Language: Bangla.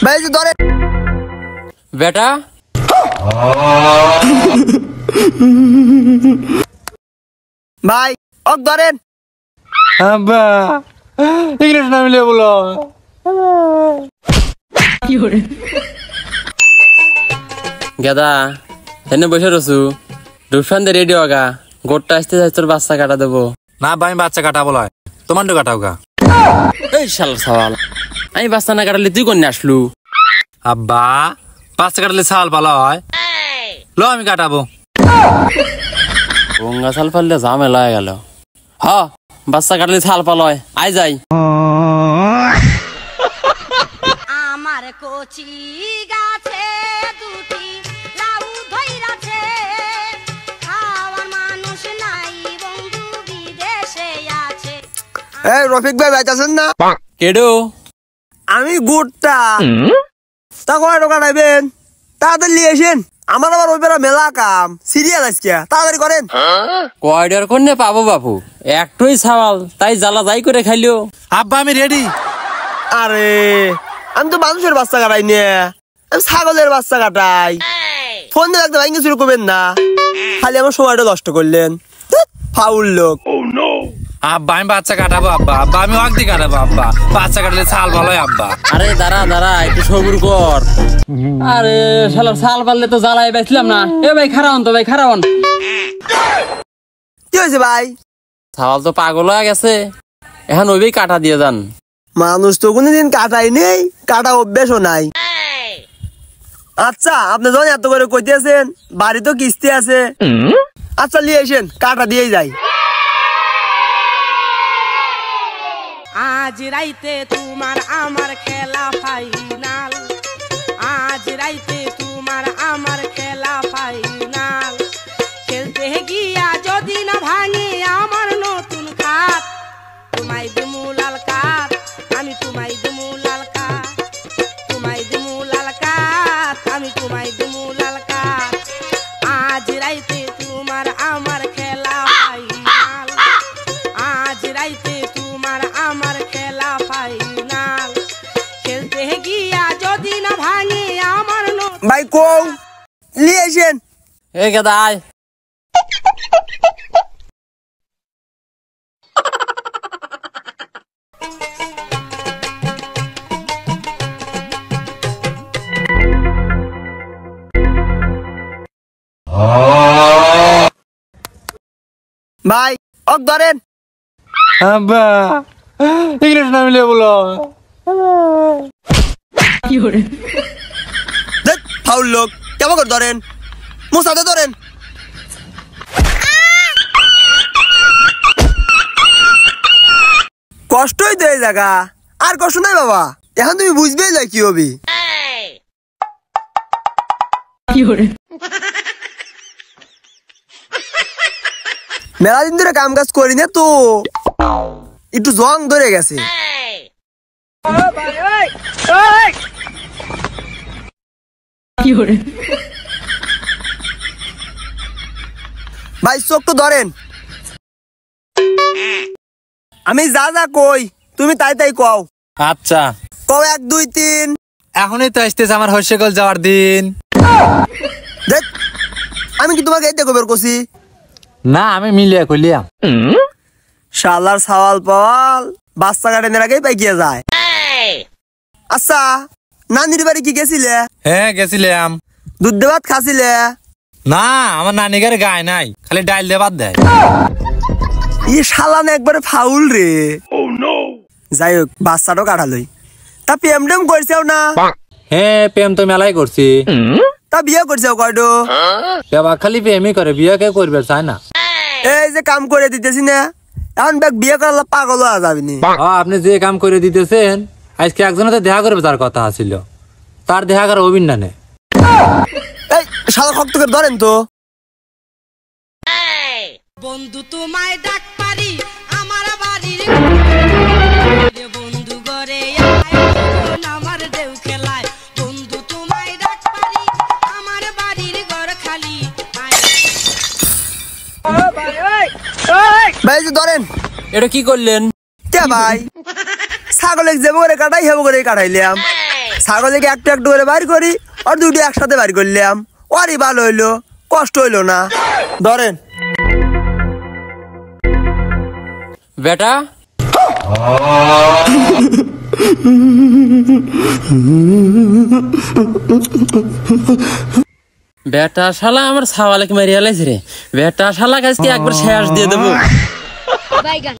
ভাই যে ধরে বেটা ভাই ওক ধরেন। আব্বা ইংলিশ নাম লিয়ে বলো। গেদা এনে বসে রসু রূপসান দে রেডি হগা গোটটা আসতে যাই তোর বাচ্চা কাটা দেবো। না ভাই বাচ্চা কাটা বলা তোমার তো কাটাও গা। এই শালার সওয়াল আমি বাচ্চা না কাটালে তুই কোন আসলু? আব্বা বাচ্চা কাটালে ছাল ভালো হয় লো আমি কাটাবো। গঙ্গা ছাল পারলে ঝামেলা হয়ে গেল। হ বাচ্চা কাটলে ছাল পালয় আই যাই। আমার কচি গাছে দুটি লাউ ধইরাছে খাওয়ার মানুষ নাই বন্ধু বিদেশে আছে। এই রফিক ভাই যাইতাছেন না? কেডো আমি গুড়টা তা কয় টাকা নেবেন? তাড়াতাড়ি নিয়ে আসেন, আমার আবার ওই বেলা মেলা কাম সিরিয়াল আজকে, তাড়াতাড়ি করেন। কয়ডার কোনে পাবো বাপু একটুই ছাওয়াল তাই জ্বালা যাই করে খাইলো। আব্বা আমি রেডি। আরে আমি তো মানুষের বাচ্চা কাটাই নে, আমি ছাগলের বাচ্চা কাটাই। ফোন দিয়ে একদম ভাঙ্গে শুরু করবেন না, খালি আমার সময়টা নষ্ট করলেন ফাউল লোক। আব্বা আমি বাচ্চা কাটাবো আব্বা। আব্বা আমি অগদি কাটাবো আব্বা। বাচ্চা কাটালে ছাল ভালো হয় আব্বা। আরে দাঁড়া দাঁড়া একটু সবুর কর। আরে শালা ছাল পারলে তো জ্বালাই বেচলাম না। এ ভাই খারাওন তো ভাই খারাওন। কি হয়েছে ভাই? ছাওয়াল তো পাগল হয়ে গেছে, এখন ওইভাবেই কাটা দিয়ে যান। মানুষ তো কোনোদিন কাটাই নেই, কাটা অভ্যেসও নাই। আচ্ছা আপনি যখন এত করে কইতেছেন বাড়ি তো কিস্তি আছে, আচ্ছা নিয়ে আসেন কাটা দিয়েই যাই। আজ রাইতে তোমার আমার খেলা ফাইনাল, আজ রাইতে তোমার আমার খেলা ফাইনাল। খেলতে গিয়া যদি না ভাঙে আমার নতুন খাট, তোমায় দিমু লাল কাঠ, আমি তোমায় দিমু লাল কাঠ, তোমায় দিমু লাল কাঠ, আমি তোমায় দিমু লাল কাঠ। আজ রাইতে তোমার আমার খেলা ফাইনাল, আজ রাইতে তোমার আমার খেলা ফাইনাল। খেলতে গিয়া যদি না ভাঙে আমার ভাই কও নিয়ে আসেন। এ গেদা আয়। ভাই ওক ধরেন। আব্বা ইংলিশ নাম লিয়ে বলো। ফাউল লোক কেমন করে ধরেন, মুসাতে ধরেন। কষ্টই তো এই জায়গা, আর কষ্ট নাই বাবা, এখন তুমি বুঝবেই না কি হবি। মেলা দিন ধরে কাম কাজ করি না তো একটু জং ধরে গেছে। ভাই চোখ তো ধরেন, আমি যা যা কই তুমি তাই তাই কও। আচ্ছা কও 1 2 3। এখনই তো আসতেছে আমার হর্ষকল যাওয়ার দিন। দেখ আমি কি তোমাকে এইটা কবের কছি? না আমি মিলিয়া কইলিয়া। শালার সাওয়াল পাওয়াল বাচ্চা কাটানোর আগেই পাইকিয়া যায়। আচ্ছা নানির বাড়ি কি গেছিলে? হ্যাঁ গেছিলাম। দুধ ভাত খাছিলে? না আমার নানিগারে গায় নাই, খালি ডাইল দিয়ে ভাত দেয়। ই শালা না একবারে ফাউল রে। যাই হোক বাচ্চাটাও কাটালই। তা প্রেম টেম করছেও না? হ্যাঁ প্রেম তো মেলাই করছি। তা বিয়ে করছেও কয়টো? বাবা খালি প্রেমই করে, বিয়ে কে করবে চায় না। এই যে কাম করে দিতেছি না, এখন দেখ বিয়ে করলে পাগল হয়ে যাবি নি। আপনি যে কাম করে দিতেছেন, আজকে একজনের তো দেখা করবে তার কথা আছিল, তার দেখা করার অভিন্ন নেই। এই শালা শক্ত করে ধরেন তো। বন্ধু তোমায় ডাক পারি আমার বাড়ির বন্ধু গরে আমার দেউ খেলায়। বন্ধু তোমায় ডাক পারি আমার বাড়ির ঘর খালি। ভাই যে ধরেন। এটা কি করলেন? কে ভাই ছাগল যেমন করে কাটাই হেব করে কাটাইলাম। ছাগলকে একটু একটু করে বাইর করি আর দুটি একসাথে বাইর করলাম, ওরই ভালো হইলো, কষ্ট হইলো না। ধরেন বেটা বেটা শালা আমার ছাওয়ালাকে মারিয়া লাইছে রে। বেটা শালা আজকে একবার শেষ দিয়ে দেবো।